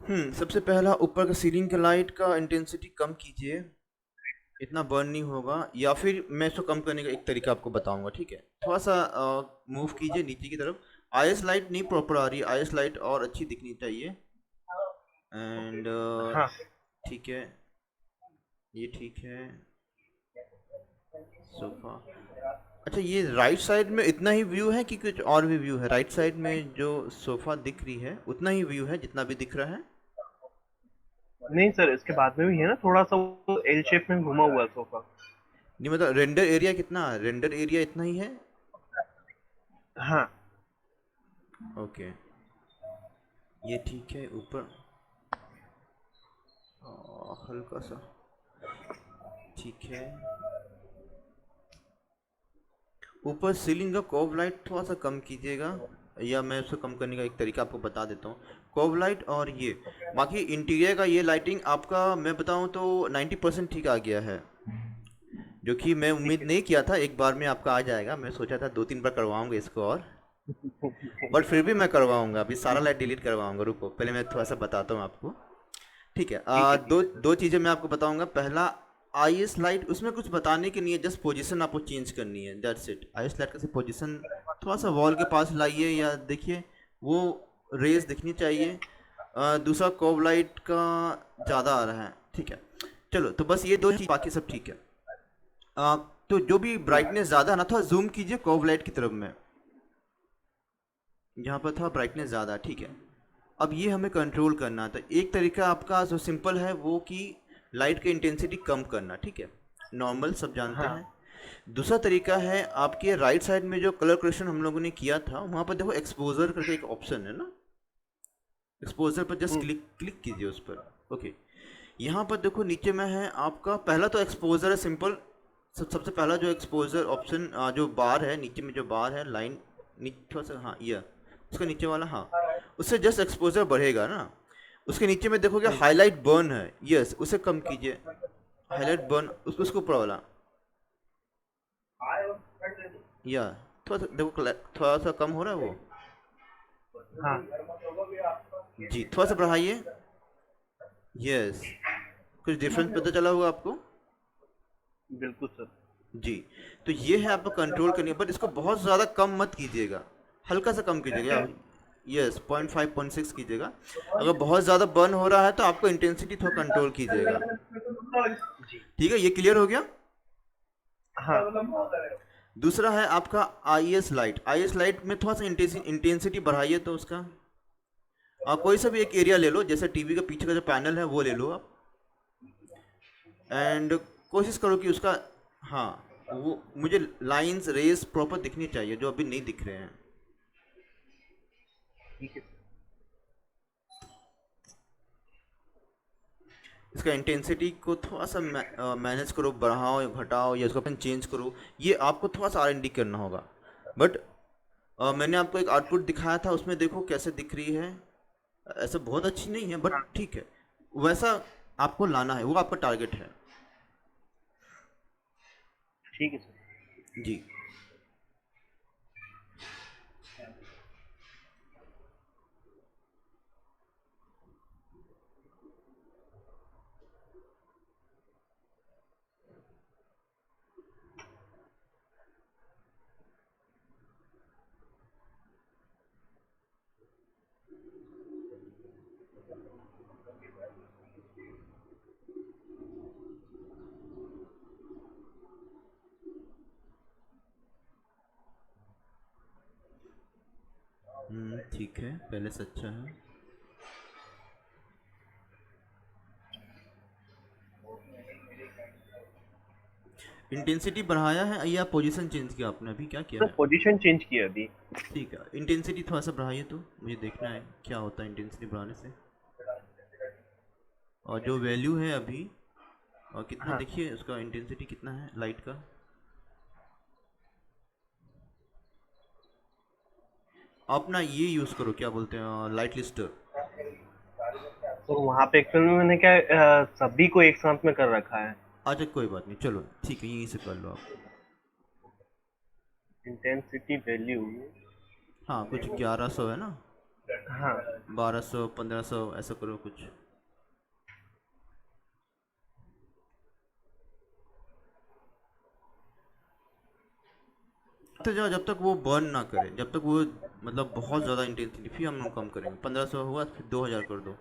सबसे पहला ऊपर का सीलिंग का लाइट का इंटेंसिटी कम कीजिए, इतना बर्न नहीं होगा। या फिर मैं इसको कम करने का एक तरीका आपको बताऊंगा, ठीक है? थोड़ा सा मूव कीजिए नीचे की तरफ। आईएस लाइट नहीं प्रॉपर आ रही, आईएस लाइट और अच्छी दिखनी चाहिए। एंड हाँ। ठीक है, ये ठीक है। सोफा, अच्छा ये राइट साइड में इतना ही व्यू है कि कुछ और भी व्यू है? राइट साइड में जो सोफा दिख रही है उतना ही व्यू है जितना भी दिख रहा है? नहीं सर, इसके बाद में भी है ना, थोड़ा सा वो एल शेप में घुमा हुआ है सोफा। नहीं मतलब रेंडर एरिया कितना है? रेंडर एरिया इतना ही है? हाँ। ओके, ये ठीक है। ऊपर हल्का सा, ठीक है। ऊपर सीलिंग का कोव लाइट थोड़ा सा कम कीजिएगा, या मैं उसको कम करने का एक तरीका आपको बता देता हूँ। कोव लाइट और ये बाकी इंटीरियर का ये लाइटिंग आपका मैं बताऊँ तो 90% ठीक आ गया है, जो कि मैं ठीक उम्मीद है। नहीं किया था एक बार में आपका आ जाएगा। मैं सोचा था 2-3 बार करवाऊंगा इसको और, बट फिर भी मैं करवाऊंगा। अभी सारा लाइट डिलीट करवाऊंगा, रुको पहले मैं थोड़ा सा बताता हूँ आपको। ठीक है, ठीक है। दो ठीक है सर। दो चीज़ें मैं आपको बताऊंगा। पहला, आईएस लाइट उसमें कुछ बताने की नहीं है, जस्ट पोजीशन आपको चेंज करनी है, दैट्स इट। आईएस लाइट का सिर्फ पोजीशन थोड़ा सा वॉल के पास लाइए, या देखिए वो रेज दिखनी चाहिए। दूसरा, कोव लाइट का ज़्यादा आ रहा है, ठीक है। चलो तो बस ये दो चीज़, बाकी सब ठीक है। तो जो भी ब्राइटनेस ज़्यादा है ना, थोड़ा जूम कीजिए कोव लाइट की तरफ में, यहाँ पर था ब्राइटनेस ज़्यादा, ठीक है। अब ये हमें कंट्रोल करना था। एक तरीका आपका जो सिंपल है वो कि लाइट की इंटेंसिटी कम करना, ठीक है, नॉर्मल सब जानते हाँ। हैं। दूसरा तरीका है, आपके राइट साइड में जो कलर करेक्शन हम लोगों ने किया था वहाँ पर देखो एक्सपोजर करके एक ऑप्शन है ना, एक्सपोजर पर जस्ट हम्म। क्लिक क्लिक कीजिए उस पर। ओके, यहाँ पर देखो नीचे में है आपका पहला तो एक्सपोजर है सिंपल। सबसे पहला जो एक्सपोजर ऑप्शन, जो बार है नीचे में, जो बार है लाइन नीचे थोड़ा सा, हाँ ये उसका नीचे वाला, हाँ उससे जस्ट एक्सपोजर बढ़ेगा ना। उसके नीचे में देखोगे हम्म। हाईलाइट बर्न है, यस उसे कम कीजिए। हाईलाइट बर्न उसको ऊपर वाला, या थोड़ा सा देखो थोड़ा सा कम हो रहा है वो। हाँ। जी थोड़ा सा बढ़ाइए, यस। कुछ डिफरेंस पता चला होगा आपको? बिल्कुल सर। जी, तो ये है आपको कंट्रोल करनी है, बट इसको बहुत ज़्यादा कम मत कीजिएगा, हल्का सा कम कीजिएगा। यस 0.5 0.6 कीजिएगा। अगर बहुत ज़्यादा बर्न हो रहा है तो आपको इंटेंसिटी थोड़ा कंट्रोल कीजिएगा। जी। ठीक है, ये क्लियर हो गया। हाँ। दूसरा है आपका आईएस लाइट। आईएस लाइट में थोड़ा सा इंटेंसिटी बढ़ाइए तो उसका, कोई सा भी एक एरिया ले लो, जैसे टीवी का पीछे का जो पैनल है वो ले लो आप। एंड कोशिश करो कि उसका, हाँ वो मुझे लाइंस रेस प्रॉपर दिखनी चाहिए जो अभी नहीं दिख रहे हैं। ठीक है। इसका इंटेंसिटी को थोड़ा सा मैनेज करो, बढ़ाओ या घटाओ या इसको अपन चेंज करो। ये आपको थोड़ा सा R&D करना होगा। बट मैंने आपको एक आउटपुट दिखाया था, उसमें देखो कैसे दिख रही है। ऐसा बहुत अच्छी नहीं है बट हाँ। ठीक है, वैसा आपको लाना है, वो आपका टारगेट है। ठीक है सर। जी। ठीक है, पहले से अच्छा है। इंटेंसिटी बढ़ाया है या पोजीशन चेंज किया आपने? अभी क्या किया सर है? पोजीशन चेंज किया अभी। ठीक है, इंटेंसिटी थोड़ा सा बढ़ाइए तो मुझे देखना है क्या होता है इंटेंसिटी बढ़ाने से। और जो वैल्यू है अभी, और कितना हाँ। देखिए उसका इंटेंसिटी कितना है लाइट का। आप ना ये यूज़ करो, क्या बोलते हैं, लाइट लिस्टर। तो वहाँ पे एक्चुअल में मैंने क्या सभी को एक साथ में कर रखा है। अच्छा कोई बात नहीं, चलो ठीक है, यहीं से कर लो आप। Intensity value. हाँ कुछ 1100 है ना। हाँ 1200 1500 ऐसा करो कुछ। तो जाओ जब तक वो बर्न ना करे, जब तक वो मतलब बहुत ज़्यादा इंटेंसिटी, फिर हम लोग कम करेंगे। 1500 हुआ फिर 2000 कर दो,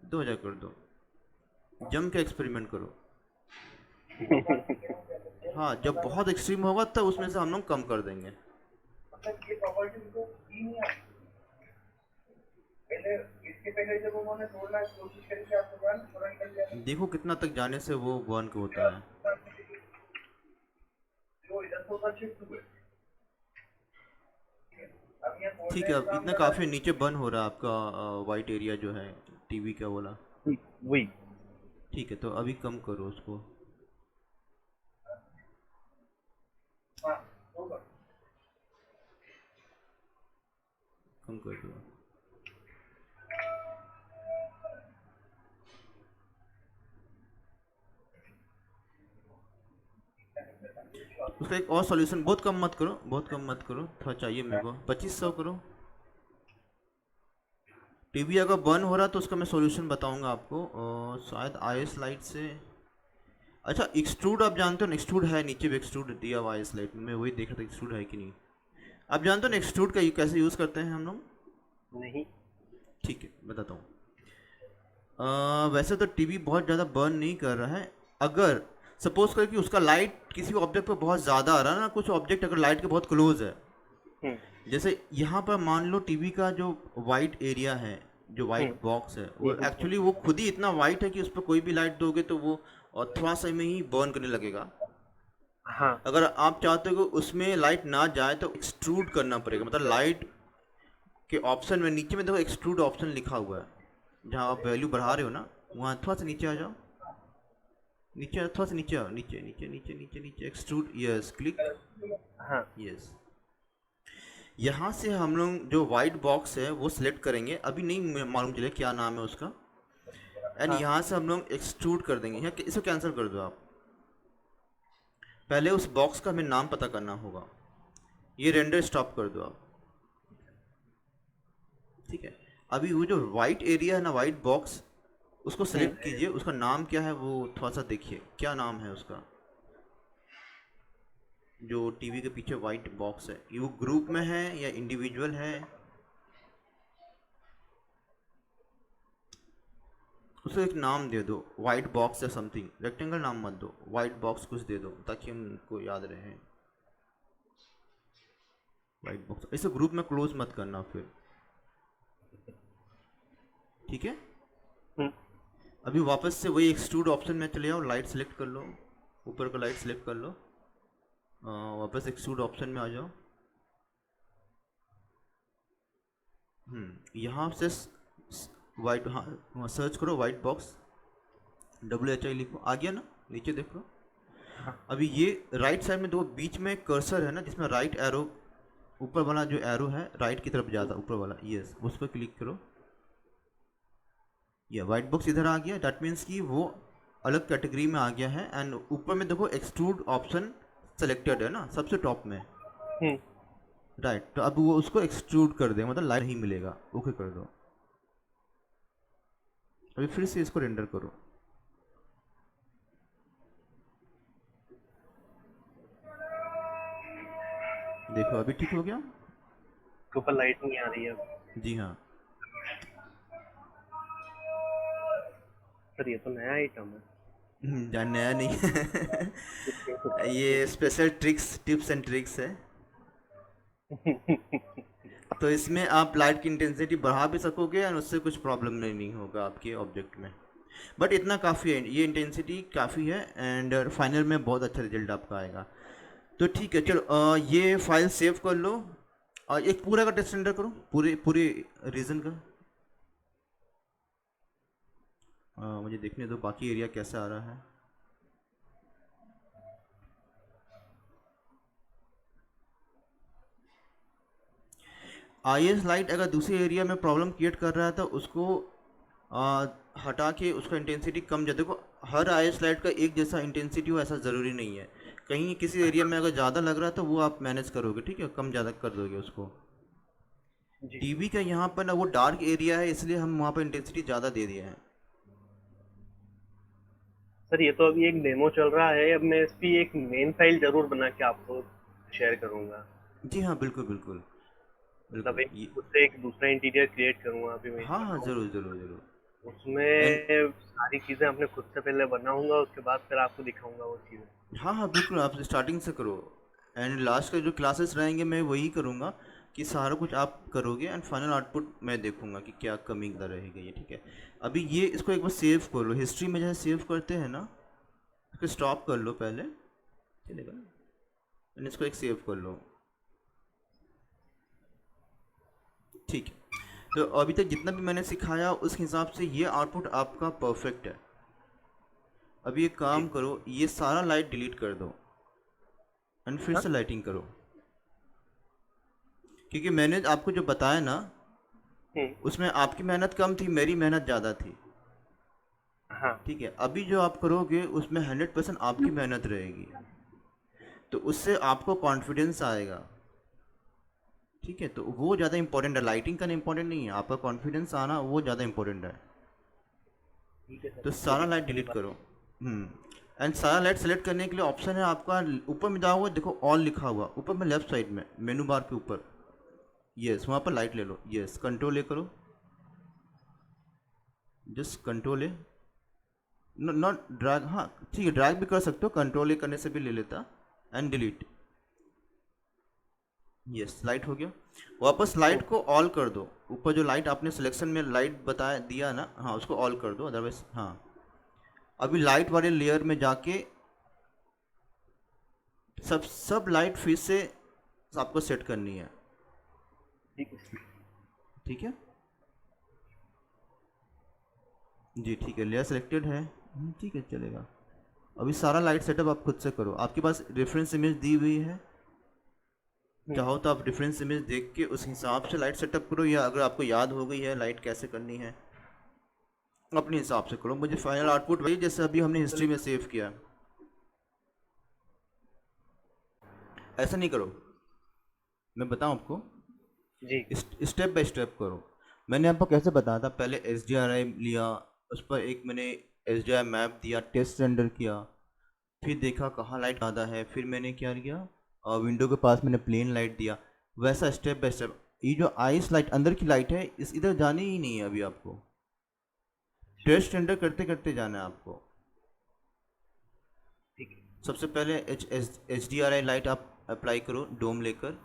2000 कर दो, जम के एक्सपेरिमेंट करो। हाँ जब बहुत एक्सट्रीम होगा तब उसमें से हम लोग कम कर देंगे। देखो कितना तक जाने से वो बर्न को होता है। ठीक है, अब इतना काफ़ी नीचे बर्न हो रहा है आपका वाइट एरिया जो है टीवी का वाला। वही। ठीक है, तो अभी कम करो उसको। कम कर दो। उसका एक और सॉल्यूशन, बहुत कम मत करो, बहुत कम मत करो, थोड़ा चाहिए मेरे को, 2500 करो। टीवी अगर बर्न हो रहा है तो उसका मैं सॉल्यूशन बताऊंगा आपको, शायद आईएस लाइट से। अच्छा एक्सट्रूड आप जानते हो ना, एक्सट्रूड है नीचे भी, एक्सट्रूड दिया हुआ आईएस लाइट में, मैं वही देख रहा था एक्सट्रूड है कि नहीं। आप जानते हो ना एक्सट्रूड का कैसे यूज़ करते हैं हम लोग? नहीं। ठीक है बताता हूँ। वैसे तो टीवी बहुत ज़्यादा बर्न नहीं कर रहा है। अगर सपोज कर कि उसका लाइट किसी ऑब्जेक्ट पर बहुत ज़्यादा आ रहा है ना, कुछ ऑब्जेक्ट अगर लाइट के बहुत क्लोज है, हम्म। जैसे यहाँ पर मान लो टीवी का जो वाइट एरिया है, जो वाइट बॉक्स है, वो एक्चुअली वो खुद ही इतना वाइट है कि उस पर कोई भी लाइट दोगे तो वो और थोड़ा सा में ही बर्न करने लगेगा। हाँ अगर आप चाहते हो कि उसमें लाइट ना जाए तो एक्सट्रूड करना पड़ेगा, मतलब लाइट के ऑप्शन में नीचे में देखो एक्सट्रूड ऑप्शन लिखा हुआ है, जहाँ आप वैल्यू बढ़ा रहे हो ना, वहाँ थोड़ा सा नीचे आ जाओ, नीचे थोड़ा सा नीचे आओ, नीचे नीचे नीचे नीचे नीचे एक्सट्रूड, यस क्लिक, हाँ यस। यहाँ से हम लोग जो वाइट बॉक्स है वो सिलेक्ट करेंगे, अभी नहीं मालूम चले क्या नाम है उसका, एंड हाँ। यहाँ से हम लोग एक्सट्रूड कर देंगे। यहाँ इसको कैंसिल कर दो आप, पहले उस बॉक्स का हमें नाम पता करना होगा। ये रेंडर स्टॉप कर दो आप, ठीक है। अभी वो जो वाइट एरिया है ना, वाइट बॉक्स, उसको सेलेक्ट कीजिए, उसका नाम क्या है वो थोड़ा सा देखिए, क्या नाम है उसका, जो टीवी के पीछे वाइट बॉक्स है, ये वो ग्रुप में है या इंडिविजुअल है? उसको एक नाम दे दो, वाइट बॉक्स या समथिंग, रेक्टेंगल नाम मत दो, वाइट बॉक्स कुछ दे दो ताकि हमको याद रहे। वाइट बॉक्स, इसे ग्रुप में क्लोज मत करना फिर, ठीक है। हम्म। अभी वापस से वही एक्सट्रूड ऑप्शन में चले जाओ, लाइट सेलेक्ट कर लो, ऊपर का लाइट सेलेक्ट कर लो, वापस एक्सट्रूड ऑप्शन में आ जाओ। यहाँ से वाइट, हाँ सर्च करो वाइट बॉक्स, WHI लिखो, आ गया ना, नीचे देखो। अभी ये राइट साइड में दो बीच में कर्सर है ना, जिसमें राइट एरो, ऊपर वाला जो एरो है राइट की तरफ जाता, ऊपर वाला, यस उस पर क्लिक करो। ये वाइट बॉक्स इधर आ गया, दैट मीन्स कि वो अलग कैटेगरी में आ गया है। एंड ऊपर में देखो एक्सट्रूड ऑप्शन सेलेक्टेड है ना सबसे टॉप में, हम्म। राइट। तो अब वो उसको एक्सट्रूड कर दे, मतलब लाइट ही मिलेगा, ओके कर दो। अभी फिर से इसको रेंडर करो, देखो अभी ठीक हो गया। के ऊपर लाइट नहीं आ रही है अब। जी हाँ। सर ये तो नया आइटम नया नहीं है ये special tricks, tips and tricks है। है। तो इसमें आप लाइट की इंटेंसिटी बढ़ा भी सकोगे और उससे कुछ प्रॉब्लम नहीं होगा आपके ऑब्जेक्ट में। बट इतना काफ़ी है, ये इंटेंसिटी काफ़ी है, एंड फाइनल में बहुत अच्छा रिजल्ट आपका आएगा। तो ठीक है चलो, ये फाइल सेव कर लो और एक पूरा का टेस्ट रेंडर करो, पूरे पूरे रीजन का। मुझे देखने दो बाकी एरिया कैसा आ रहा है। आईएस लाइट अगर दूसरे एरिया में प्रॉब्लम क्रिएट कर रहा है तो उसको हटा के उसका इंटेंसिटी कम जा, देखो हर आईएस लाइट का एक जैसा इंटेंसिटी हो ऐसा ज़रूरी नहीं है, कहीं किसी एरिया में अगर ज़्यादा लग रहा है तो वो आप मैनेज करोगे, ठीक है, कम ज़्यादा कर दोगे उसको। जी टीवी का यहाँ पर ना वो डार्क एरिया है, इसलिए हम वहाँ पर इंटेंसिटी ज़्यादा दे दिए हैं। सर, ये तो अभी एक डेमो चल रहा है। अब मैं इसकी एक मेन फाइल जरूर बना के आपको शेयर करूंगा। जी हाँ, बिल्कुल बिल्कुल। मतलब बिल्कुल एक ये, खुद से एक दूसरा इंटीरियर क्रिएट करूंगा अभी मैं हाँ इसका हाँ, हाउस। ज़रूर ज़रूर ज़रूर। एंड उसमें सारी चीजें अपने खुद से पहले बनाऊंगा, उसके बाद फिर आपको दिखाऊंगा वो चीजें। हाँ हाँ, बिल्कुल आप स्टार्टिंग से करो, एंड लास्ट का जो क्लासेस रहेंगे मैं वही करूँगा कि सारा कुछ आप करोगे, एंड फाइनल आउटपुट मैं देखूंगा कि क्या कमी किधर रहेगी ये, ठीक है। अभी ये इसको एक बार सेव कर लो, हिस्ट्री में जैसे सेव करते हैं ना, इसको स्टॉप कर लो पहले, चलेगा ना, एंड इसको एक सेव कर लो, ठीक है। तो अभी तक जितना भी मैंने सिखाया उस हिसाब से ये आउटपुट आपका परफेक्ट है। अभी एक जी। काम करो, ये सारा लाइट डिलीट कर दो एंड फिर हाँ। से लाइटिंग करो, क्योंकि मैंने आपको जो बताया ना, हम्म। उसमें आपकी मेहनत कम थी, मेरी मेहनत ज़्यादा थी, हाँ। ठीक है। अभी जो आप करोगे उसमें 100% आपकी मेहनत रहेगी, तो उससे आपको कॉन्फिडेंस आएगा, ठीक है। तो वो ज़्यादा इंपॉर्टेंट है, लाइटिंग का इम्पोर्टेंट नहीं है, आपका कॉन्फिडेंस आना वो ज़्यादा इंपॉर्टेंट है। ठीक है सर, तो ये सारा भी लाइट सही डिलीट बात। करो। एंड सारा लाइट सेलेक्ट करने के लिए ऑप्शन है आपका, ऊपर में जाओगे देखो ऑल लिखा हुआ ऊपर में लेफ्ट साइड में मेनू बार के ऊपर, यस वहाँ पर लाइट ले लो, यस कंट्रोल ए करो, just control A, not drag, हाँ ठीक है, ड्रैग भी कर सकते हो, कंट्रोल ए करने से भी ले लेता, एंड डिलीट, यस लाइट हो गया। वापस लाइट हम्म। को ऑल कर दो, ऊपर जो लाइट आपने सिलेक्शन में लाइट बताया दिया ना, हाँ उसको ऑल कर दो, अदरवाइज हाँ। अभी लाइट वाले लेयर में जाके सब लाइट फिर से आपको सेट करनी है, ठीक है सर। ठीक है। जी ठीक है, लेयर सेलेक्टेड है, ठीक है चलेगा। अभी सारा लाइट सेटअप आप खुद से करो, आपके पास रेफरेंस इमेज दी हुई है, हम्म। चाहो तो आप रेफरेंस इमेज देख के उस हिसाब से लाइट सेटअप करो, या अगर आपको याद हो गई है लाइट कैसे करनी है अपने हिसाब से करो। मुझे फाइनल आउटपुट वही जैसे अभी हमने हिस्ट्री में सेव किया, ऐसा नहीं करो, मैं बताऊं आपको, जी। स्टेप बाय स्टेप करो। मैंने आपको कैसे बताया था, पहले एस लिया, उस पर एक मैंने एस मैप दिया, टेस्ट रेंडर किया, फिर देखा कहाँ लाइट ज़्यादा है, फिर मैंने क्या किया, विंडो के पास मैंने प्लेन लाइट दिया, वैसा स्टेप बाय स्टेप। ये जो आइस लाइट अंदर की लाइट है, इस इधर जानी ही नहीं है अभी आपको, टेस्ट रेंडर करते करते जाना है आपको। ठीक है। सबसे पहले एच डी आर आई लाइट आप अप्लाई करो डोम लेकर,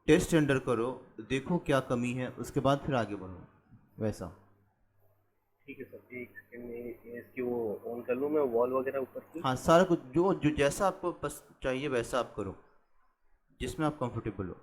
टेस्ट रेंडर करो, देखो क्या कमी है, उसके बाद फिर आगे बढ़ो वैसा। ठीक है सर, एक सेकंड में इसकी वो ऑन कर लूँ मैं, वॉल वगैरह ऊपर की। हाँ सारा कुछ जो जो जैसा आपको बस चाहिए वैसा आप करो, जिसमें आप कंफर्टेबल हो।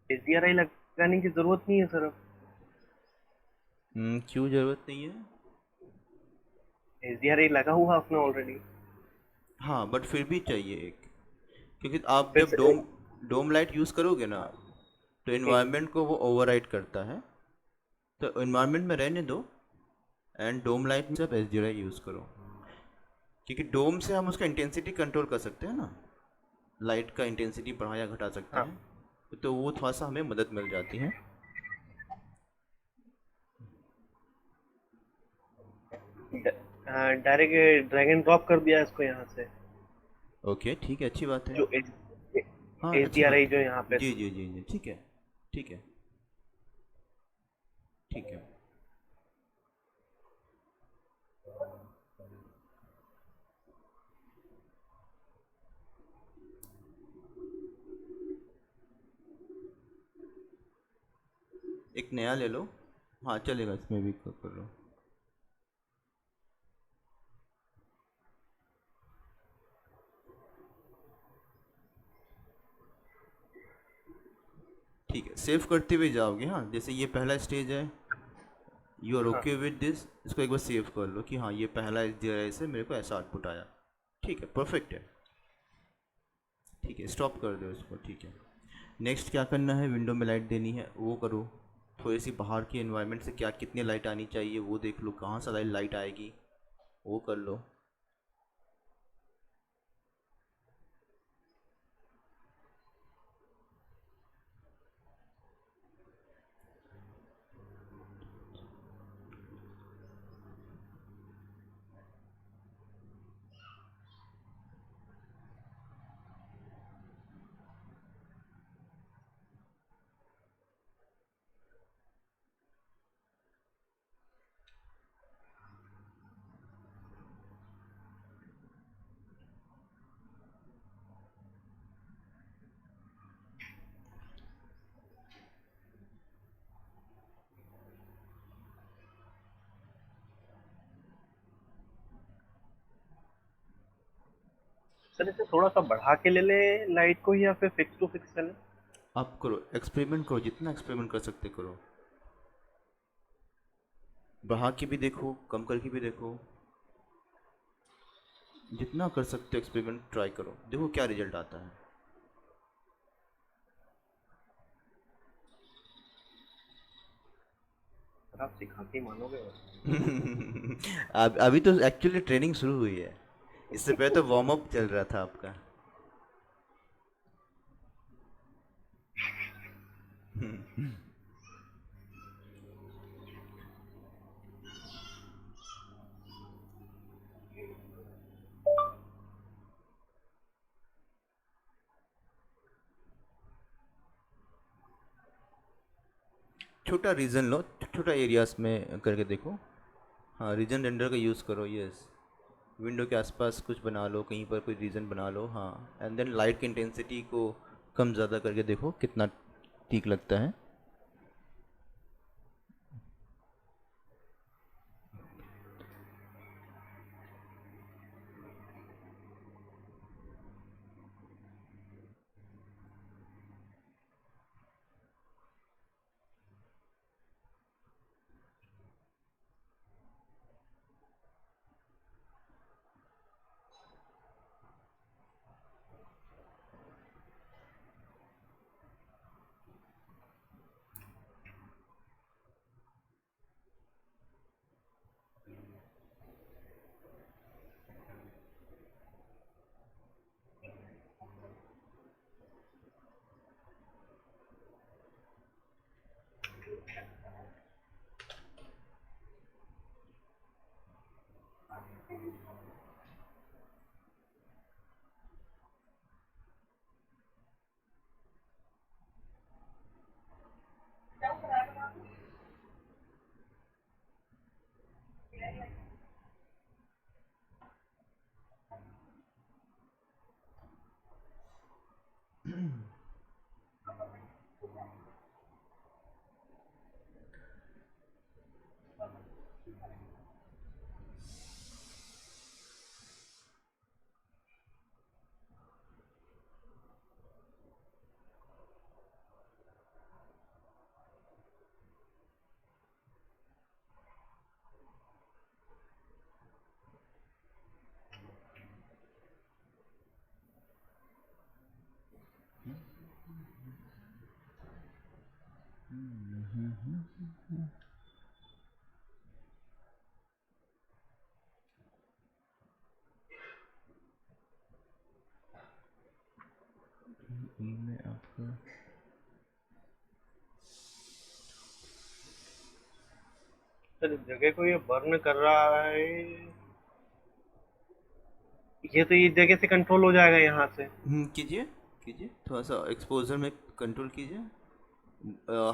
एचडीआरआई लगाने की जरूरत नहीं है सर अब? क्यों ज़रूरत नहीं है? एचडीआरआई लगा हुआ अपना ऑलरेडी। हाँ बट फिर भी चाहिए एक, क्योंकि आप फिर जब से। डोम लाइट यूज़ करोगे ना, तो इन्वायरमेंट को वो ओवरराइड करता है, तो इन्वायरमेंट में रहने दो, एंड डोम लाइट में आप एस यूज़ करो, क्योंकि डोम से हम उसका इंटेंसिटी कंट्रोल कर सकते हैं ना, लाइट का इंटेंसिटी बढ़ा या घटा सकते हाँ। हैं, तो वो थोड़ा सा हमें मदद मिल जाती है। डायरेक्ट ड्रैग एंड ड्रॉप कर दिया इसको यहाँ से। ओके ठीक है, अच्छी बात है। जो हाँ एच अच्छी डी आर बात आई है, जो यहाँ पे। जी जी जी जी, ठीक है ठीक है ठीक है। एक नया ले लो। हाँ चलेगा, इसमें भी कर लो। ठीक है, सेव करते हुए जाओगे। हाँ, जैसे ये पहला स्टेज है, यू आर हाँ। ओके विद दिस, इसको एक बार सेव कर लो कि हाँ ये पहला इस तरह से मेरे को ऐसा आउटपुट आया। ठीक है, परफेक्ट है। ठीक है, स्टॉप कर दो इसको। ठीक है, नेक्स्ट क्या करना है, विंडो में लाइट देनी है वो करो। थोड़ी सी बाहर की एनवायरनमेंट से क्या कितनी लाइट आनी चाहिए वो देख लो, कहाँ से लाइट आएगी वो कर लो। सर इसे थोड़ा सा बढ़ा के ले ले लाइट को, या फिर फिक्स टू फिक्स चले? आप करो, एक्सपेरिमेंट करो, जितना एक्सपेरिमेंट कर सकते करो। बढ़ा के भी देखो, कम करके भी देखो, जितना कर सकते हो एक्सपेरिमेंट ट्राई करो, देखो क्या रिजल्ट आता है। सर आप सिखा के ही मानोगे बस। अब अभी तो एक्चुअली ट्रेनिंग शुरू हुई है, इससे पहले तो वार्म अप चल रहा था आपका। छोटा रीजन लो, छोटा एरियाज में करके देखो। हाँ, रीजन रेंडर का यूज़ करो, यस। विंडो के आसपास कुछ बना लो, कहीं पर कोई रीजन बना लो। हाँ, एंड देन लाइट की इंटेंसिटी को कम ज़्यादा करके देखो कितना ठीक लगता है। में आपका सर इस जगह को ये बर्न कर रहा है, ये तो इस जगह से कंट्रोल हो जाएगा यहाँ से। कीजिए, कीजिए थोड़ा सा एक्सपोजर में कंट्रोल कीजिए।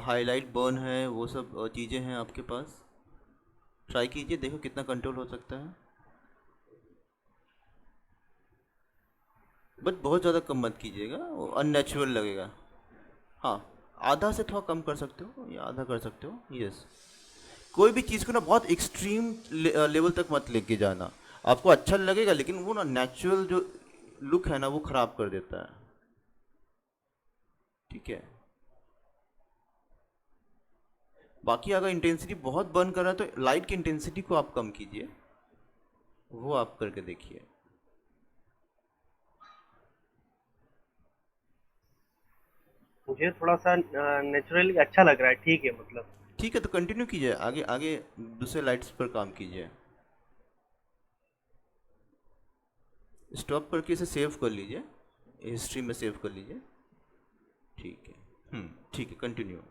हाईलाइट बर्न है, वो सब चीज़ें हैं आपके पास, ट्राई कीजिए, देखो कितना कंट्रोल हो सकता है। बट बहुत ज़्यादा कम मत कीजिएगा, वो अननेचुरल लगेगा। हाँ, आधा से थोड़ा कम कर सकते हो या आधा कर सकते हो, यस। कोई भी चीज़ को ना बहुत एक्सट्रीम लेवल तक मत लेके जाना। आपको अच्छा लगेगा लेकिन वो ना नेचुरल जो लुक है ना वो खराब कर देता है। ठीक है। बाकी अगर इंटेंसिटी बहुत बर्न कर रहा है तो लाइट की इंटेंसिटी को आप कम कीजिए, वो आप करके देखिए। मुझे थोड़ा सा नेचुरली अच्छा लग रहा है, ठीक है मतलब। ठीक है, तो कंटिन्यू कीजिए, आगे आगे दूसरे लाइट्स पर काम कीजिए। स्टॉप करके इसे सेव कर लीजिए, हिस्ट्री में सेव कर लीजिए। ठीक है। ठीक है, कंटिन्यू।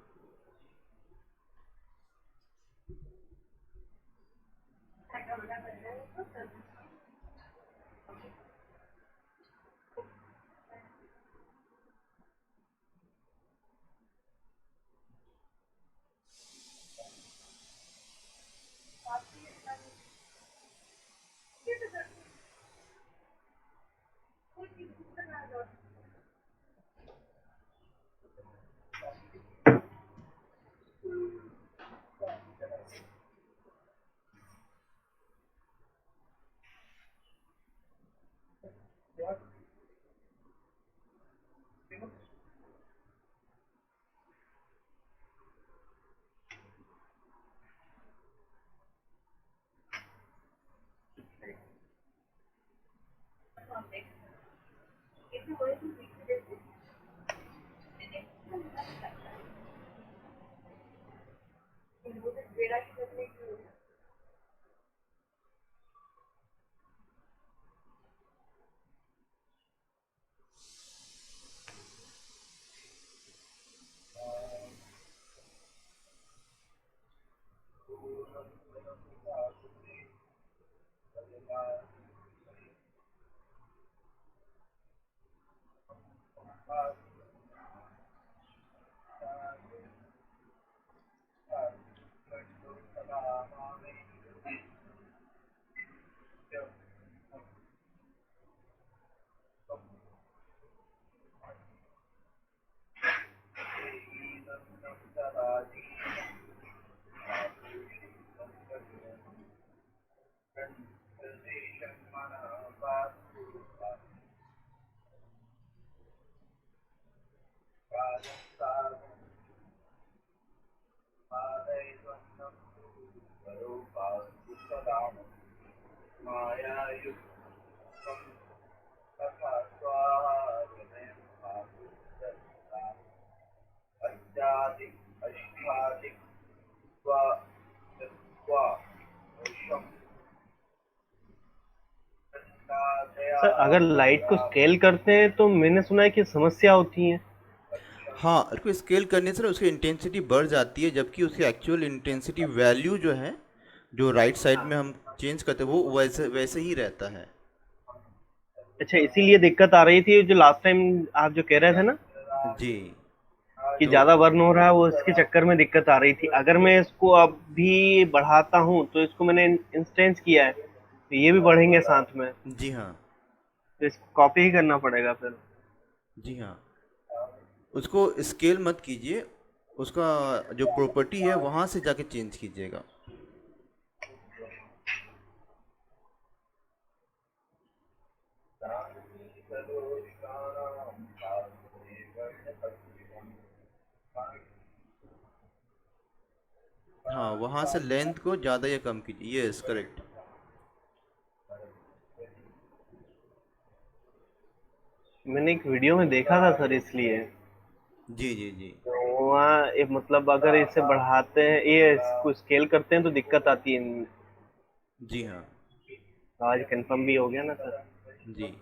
सर अगर लाइट को स्केल करते हैं तो मैंने सुना है कि समस्या होती है। हाँ, उसको स्केल करने से ना उसकी इंटेंसिटी बढ़ जाती है, जबकि उसकी एक्चुअल इंटेंसिटी वैल्यू जो है, जो राइट साइड में हम चेंज करते हैं, वो वैसे वैसे ही रहता है। अच्छा, इसीलिए दिक्कत आ रही थी जो लास्ट टाइम आप जो कह रहे थे ना जी। कि तो ज्यादा बर्न हो रहा है, वो इसके चक्कर में दिक्कत आ रही थी। अगर मैं इसको अब भी बढ़ाता हूँ तो इसको मैंने इंस्टेंस किया है तो ये भी बढ़ेंगे साथ में, जी हाँ। तो इसको कॉपी ही करना पड़ेगा फिर। जी हाँ, उसको स्केल मत कीजिए, उसका जो प्रॉपर्टी है वहाँ से जाके चेंज कीजिएगा। हाँ, वहाँ से लेंथ को ज़्यादा या कम कीजिए, यस करेक्ट। मैंने एक वीडियो में देखा था सर, इसलिए जी जी जी। तो वहाँ मतलब अगर इसे बढ़ाते हैं, ये इसको स्केल करते हैं तो दिक्कत आती है। जी हाँ। आज कंफर्म भी हो गया ना सर। जी।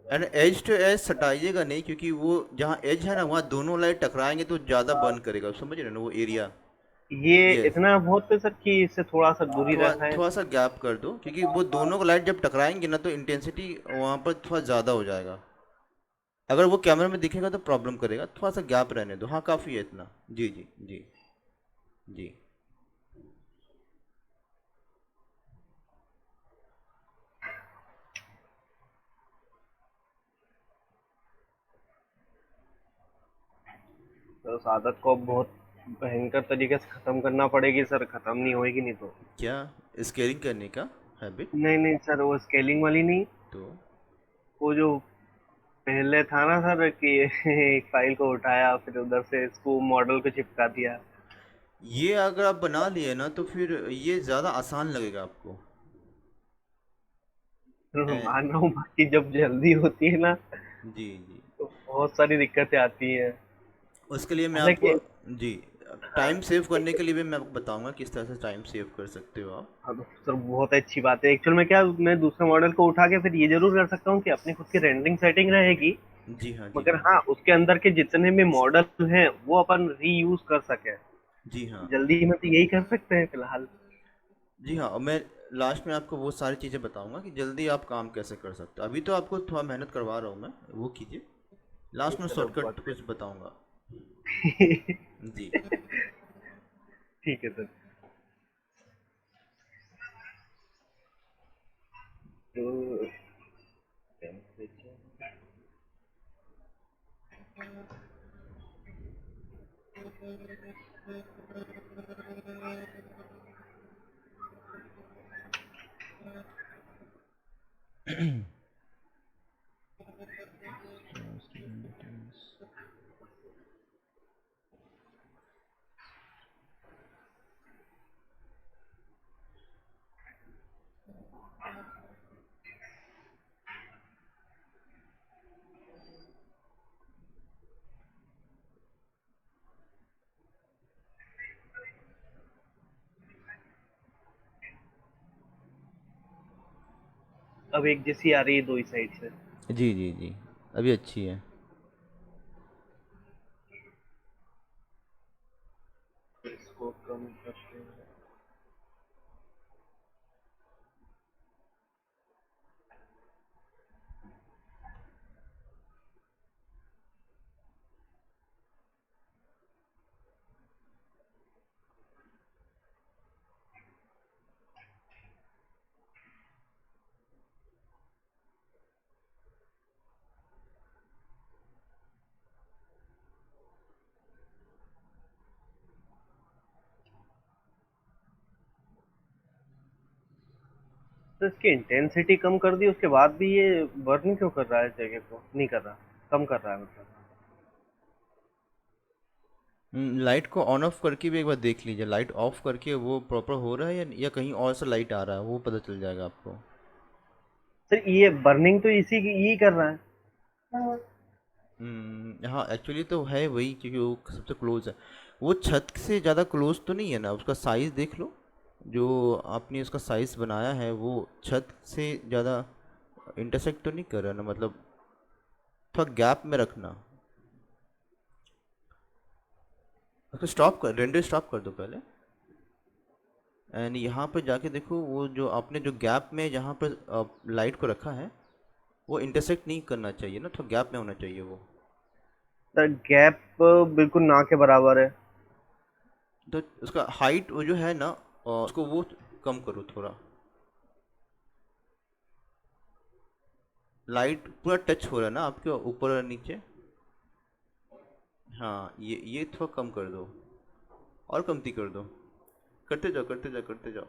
एंड एज टू एज सटाइएगा नहीं, क्योंकि वो जहाँ एज है ना वहाँ दोनों लाइट टकराएंगे तो ज़्यादा बर्न करेगा, समझ रहे हैं ना वो एरिया। ये यस। इतना बहुत है सर कि इससे थोड़ा सा दूरी थोड़ा रखा है। थोड़ा सा गैप कर दो, क्योंकि वो दोनों को लाइट जब टकराएंगे ना तो इंटेंसिटी वहाँ पर थोड़ा ज़्यादा हो जाएगा। अगर वो कैमरा में दिखेगा तो प्रॉब्लम करेगा, थोड़ा सा गैप रहने दो, हाँ काफ़ी है इतना। जी जी जी। जी। तो उस आदत को अब बहुत भयंकर तरीके से खत्म करना पड़ेगी सर, खत्म नहीं होएगी नहीं तो। क्या स्केलिंग करने का हैबिट? नहीं नहीं सर, वो स्केलिंग वाली नहीं। तो वो जो पहले था ना सर कि एक फाइल को उठाया फिर उधर से इसको मॉडल को चिपका दिया। ये अगर आप बना लिए ना तो फिर ये ज़्यादा आसान लगेगा आपको। ए, मान रहा हूँ, बाकी जब जल्दी होती है ना जी जी। तो बहुत सारी दिक्कतें आती हैं। उसके लिए मैं आपको, हालांकि जी, हाँ, टाइम सेव करने के लिए भी मैं आपको बताऊंगा किस तरह से टाइम सेव कर सकते हो आप। हाँ, तो सर बहुत अच्छी बात है। एक्चुअल में क्या, मैं दूसरे मॉडल को उठा के फिर ये जरूर कर सकता हूँ कि अपनी खुद की रेंडरिंग सेटिंग रहेगी, जी हाँ, जी मगर हाँ। हाँ उसके अंदर के जितने भी मॉडल हैं वो अपन रीयूज कर सके। जी हाँ। जल्दी में तो यही कर सकते हैं फिलहाल। जी हाँ, और मैं लास्ट में आपको वो सारी चीज़ें बताऊंगा कि जल्दी आप काम कैसे कर सकते हो। अभी तो आपको थोड़ा मेहनत करवा रहा हूँ मैं, वो कीजिए। लास्ट में सर शॉर्टकट बहुत कुछ बताऊंगा। जी। ठीक है सर। तो अब एक जैसी आ रही है दो ही साइड से। जी जी जी, अभी अच्छी है। इसको कम करते हैं। तो इसकी इंटेंसिटी कम कर दी उसके बाद भी ये बर्न क्यों कर रहा है, जगह को नहीं कर रहा, कम कर रहा है मतलब। लाइट को ऑन ऑफ करके भी एक बार देख लीजिए, लाइट ऑफ करके वो प्रॉपर हो रहा है या कहीं और से लाइट आ रहा है, वो पता चल जाएगा आपको। सर ये बर्निंग तो इसी की यही कर रहा है। हाँ, एक्चुअली तो है वही, क्योंकि वो सबसे क्लोज है। वो छत से ज़्यादा क्लोज तो नहीं है ना, उसका साइज़ देख लो। जो आपने उसका साइज़ बनाया है वो छत से ज़्यादा इंटरसेक्ट तो नहीं कर रहा ना, मतलब थोड़ा गैप में रखना। उसको स्टॉप कर, रेंडर स्टॉप कर दो पहले। एंड यहाँ पर जाके देखो, वो जो आपने जो गैप में जहाँ पर लाइट को रखा है वो इंटरसेक्ट नहीं करना चाहिए ना, थोड़ा गैप में होना चाहिए वो। सर गैप बिल्कुल ना के बराबर है। तो उसका हाइट वो जो है ना, उसको वो कम करो थोड़ा। लाइट पूरा टच हो रहा है ना आपके ऊपर और नीचे। हाँ, ये थोड़ा कम कर दो, और कमती कर दो। करते जाओ, करते जाओ, करते जाओ,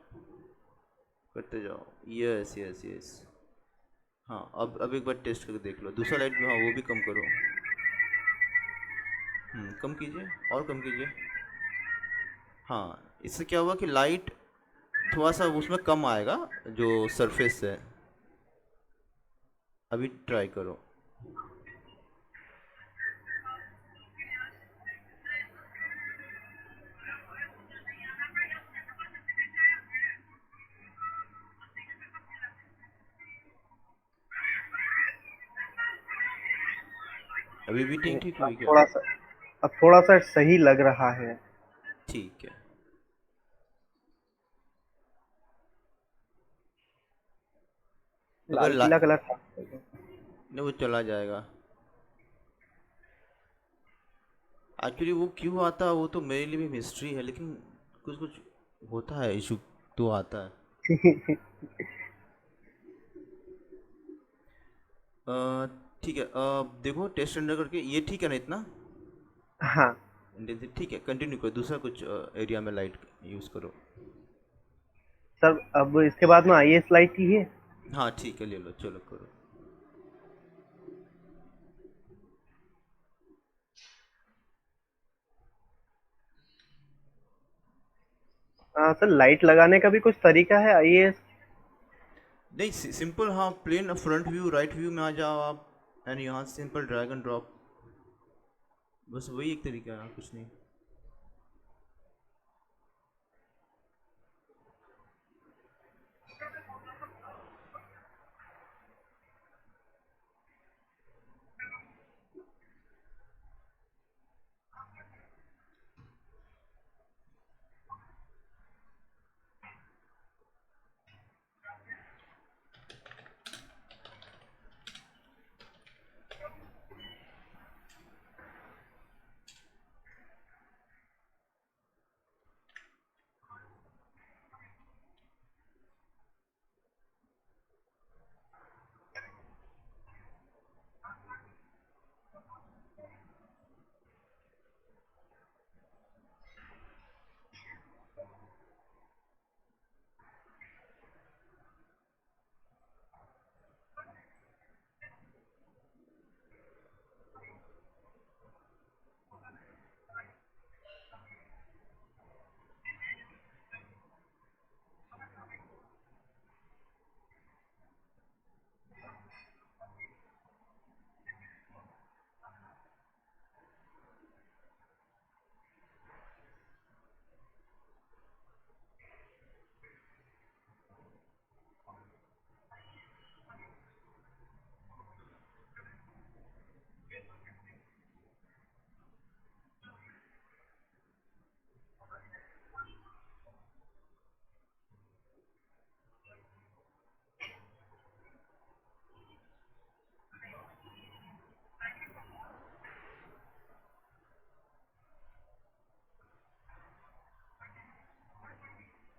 करते जाओ। Yes yes yes. हाँ, अब एक बार टेस्ट करके देख लो दूसरा लाइट भी, हाँ वो भी कम करो। कम कीजिए, और कम कीजिए। हाँ, इससे क्या हुआ कि लाइट थोड़ा सा उसमें कम आएगा, जो सरफेस है। अभी ट्राई करो। अभी भी ठीक ठीक अब हुई क्या? थोड़ा सा, अब थोड़ा सा सही लग रहा है। ठीक है। अगर लाल पीला कलर था। नहीं, वो चला जाएगा। एक्चुअली वो क्यों आता है वो तो मेरे लिए भी मिस्ट्री है, लेकिन कुछ कुछ होता है इशू, तो आता है। ठीक है, देखो टेस्ट रन करके, ये ठीक है ना इतना? हाँ इंटेंसिटी ठीक है, कंटिन्यू करो, दूसरा कुछ एरिया में लाइट यूज़ करो। सर अब इसके बाद में आईएस लाइट की है। हाँ ठीक है, ले लो, चलो करो। सर लाइट लगाने का भी कुछ तरीका है आईएस। नहीं, सिंपल, हाँ, plain front view right view में आ जाओ आप, एंड यहाँ सिंपल ड्रैग एंड ड्रॉप, बस वही एक तरीका है, कुछ नहीं।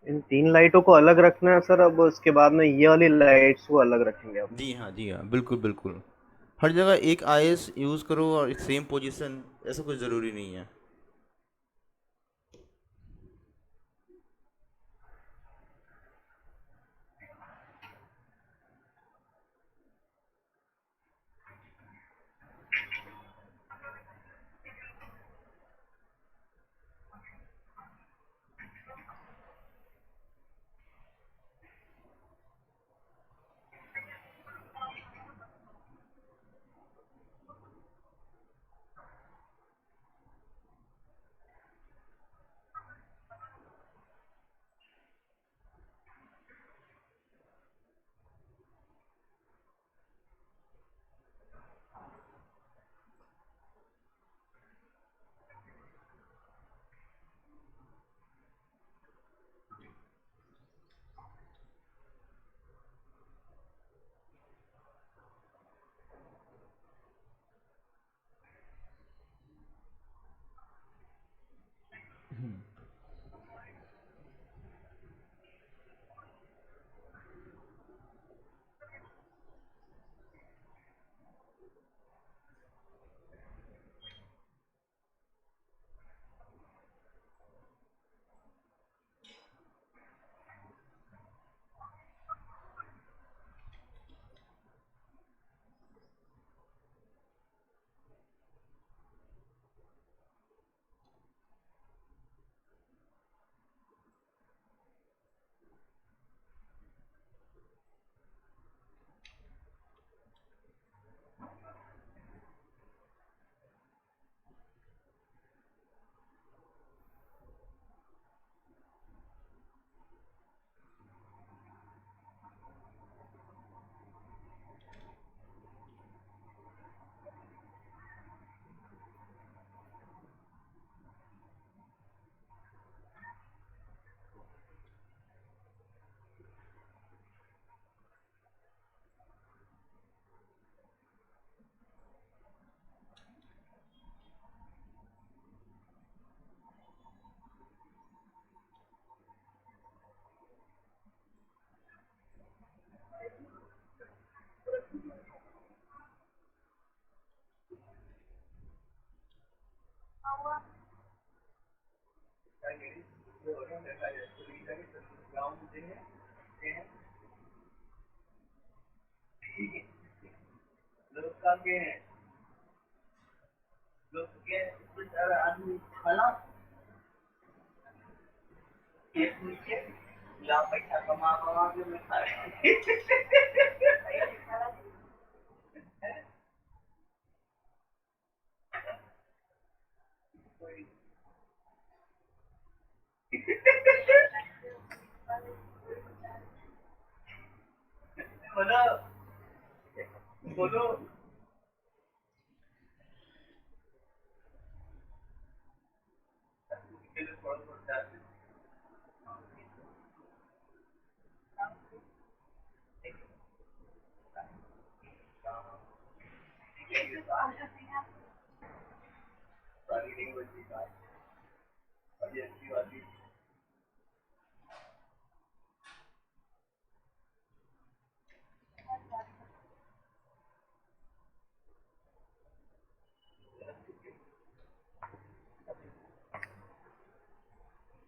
इन तीन लाइटों को अलग रखना है सर, अब उसके बाद में ये वाली लाइट्स को अलग रखेंगे अब। जी हाँ, जी हाँ, बिल्कुल बिल्कुल। हर जगह एक आईएस यूज़ करो और एक सेम पोजीशन, ऐसा कुछ ज़रूरी नहीं है।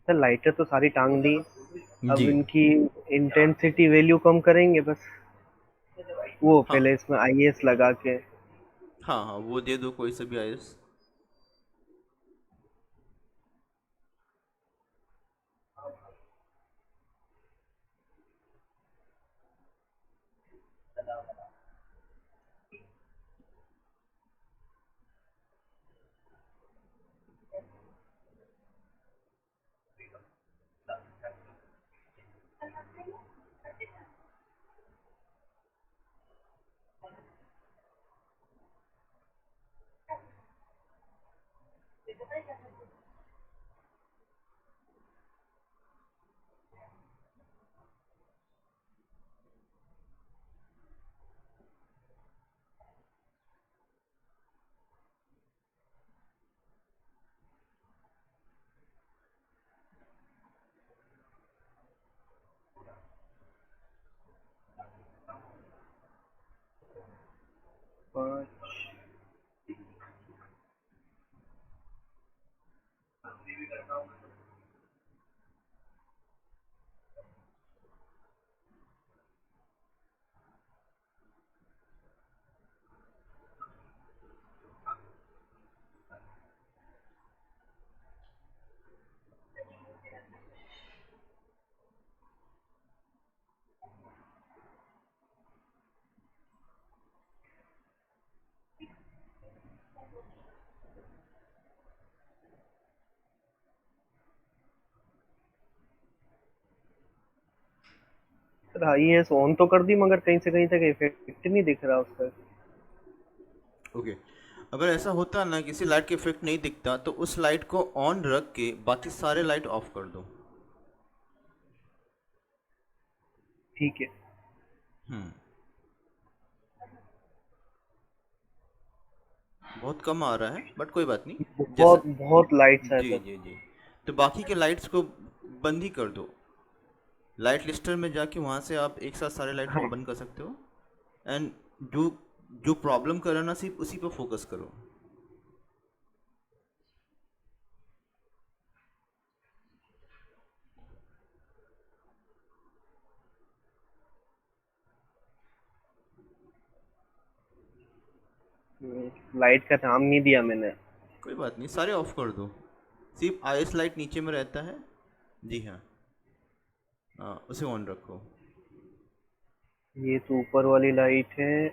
सर लाइटें तो सारी टांग दी, अब जी। इनकी इंटेंसिटी वैल्यू कम करेंगे बस, वो हाँ पहले इसमें आईएस लगा के। हाँ हाँ, वो दे दो कोई सा भी आयस। सर आईएस ऑन तो कर दी मगर कहीं से कहीं तक इफेक्ट नहीं दिख रहा उसका। ओके, अगर ऐसा होता ना किसी लाइट के इफेक्ट नहीं दिखता तो उस लाइट को ऑन रख के बाकी सारे लाइट ऑफ कर दो। ठीक है। हम्म। बहुत कम आ रहा है बट कोई बात नहीं, जैसा। बहुत बहुत लाइट्स है जी सर। जी जी। तो बाकी के लाइट्स को बंद ही कर दो। लाइट लिस्टर में जाके वहाँ से आप एक साथ सारे लाइट को हाँ बंद कर सकते हो। एंड जो जो प्रॉब्लम कर रहा है ना, सिर्फ उसी पर फोकस करो। लाइट का नाम नहीं दिया मैंने। कोई बात नहीं, सारे ऑफ कर दो। सिर्फ आईएस लाइट नीचे में रहता है। जी हाँ। उसे ऑन रखो। ये तो ऊपर वाली लाइट है।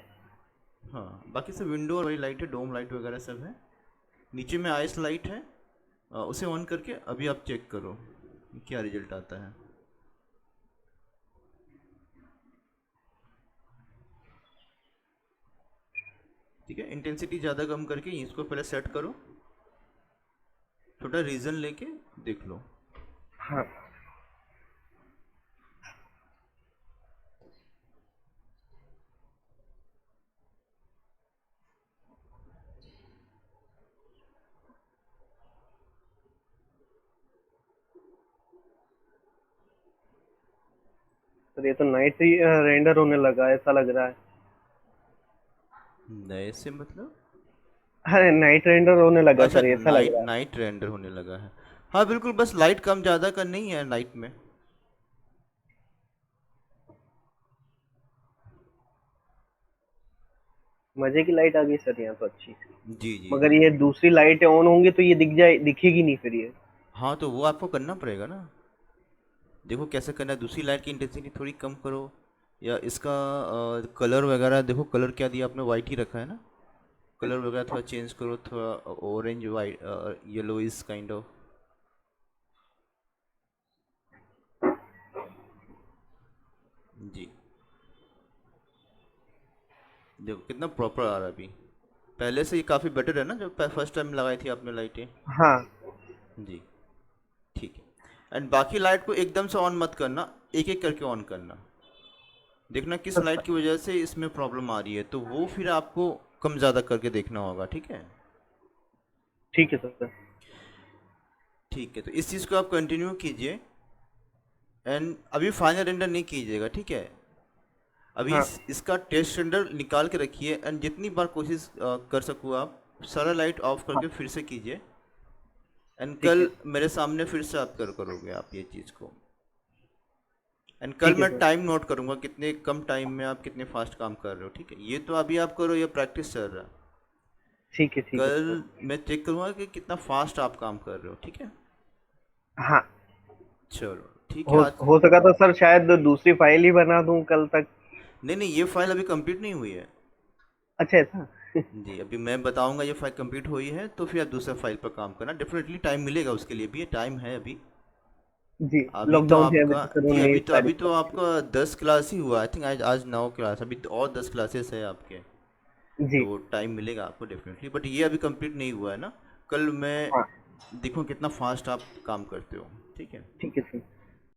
हाँ, बाकी सब विंडो वाली लाइट है, डोम लाइट वगैरह सब है। नीचे में आईएस लाइट है। उसे ऑन करके अभी आप चेक करो क्या रिजल्ट आता है। ठीक है, इंटेंसिटी ज़्यादा कम करके इसको पहले सेट करो। छोटा रीजन लेके देख लो। हाँ सर, ये तो नाइट रेंडर होने लगा है, ऐसा लग रहा है। नए से मतलब? अरे नाइट रेंडर होने लगा अच्छा, सर, ऐसा लग नाइट रहा है। नाइट रेंडर होने लगा है। हाँ बिल्कुल, बस लाइट कम ज़्यादा करनी ही है नाइट में। मजे की लाइट आ गई सर यहाँ तो अच्छी। जी जी मगर जी। ये दूसरी लाइटें ऑन होंगी तो ये दिखेगी नहीं फिर ये। हाँ तो वो आपको करना पड़ेगा ना। देखो कैसे करना है, दूसरी लाइट की इंटेंसिटी थोड़ी कम करो, या इसका कलर वगैरह देखो, कलर क्या दिया आपने, वाइट ही रखा है ना। कलर वगैरह थोड़ा चेंज करो, थोड़ा ऑरेंज वाइट येलो इस काइंड ऑफ। जी। देखो कितना प्रॉपर आ रहा है अभी। पहले से ये काफ़ी बेटर है ना, जब फर्स्ट टाइम लगाई थी आपने लाइटें। हाँ। जी। ठीक है। एंड बाकी लाइट को एकदम से ऑन मत करना, एक एक करके ऑन करना। देखना किस लाइट की वजह से इसमें प्रॉब्लम आ रही है, तो वो फिर आपको कम ज़्यादा करके देखना होगा, ठीक है। ठीक है सर। ठीक है, तो इस चीज़ को आप कंटिन्यू कीजिए। एंड अभी फाइनल रेंडर नहीं कीजिएगा, ठीक है। अभी हाँ। इसका टेस्ट रेंडर निकाल के रखिए, एंड जितनी बार कोशिश कर सको आप सारा लाइट ऑफ हाँ। करके फिर से कीजिए। एंड ठीक कल है। मेरे सामने फिर से आप करोगे आप ये चीज़ को। एंड कल ठीक है मैं सर। टाइम नोट करूँगा कितने कम टाइम में आप कितने फास्ट काम कर रहे हो, ठीक है। ये तो अभी आप करो, ये प्रैक्टिस चल रहा है। ठीक है सर। कल मैं चेक करूँगा कि कितना फास्ट आप काम कर रहे हो, ठीक है। हाँ। चलो ठीक है आज। हो सका तो सर शायद दूसरी फाइल ही बना दूं कल तक। नहीं नहीं, ये फाइल अभी कंप्लीट नहीं हुई है। अच्छा ऐसा। जी, अभी मैं बताऊंगा ये फाइल कंप्लीट हुई है तो फिर आप दूसरे फाइल पर काम करना, डेफिनेटली टाइम मिलेगा उसके लिए भी, टाइम है अभी। जी। अभी तो लॉकडाउन है अभी आपका, तो सर जी 19 तारीख अभी तक। तो आपका 10 क्लास ही हुआ, आई थिंक आज आज 9 क्लास, अभी तो और 10 क्लासेस है आपके। जी। तो टाइम मिलेगा आपको डेफिनेटली, बट ये अभी कंप्लीट नहीं हुआ है ना। कल मैं हाँ। देखूँ कितना फास्ट आप काम करते हो, ठीक है। ठीक है सर।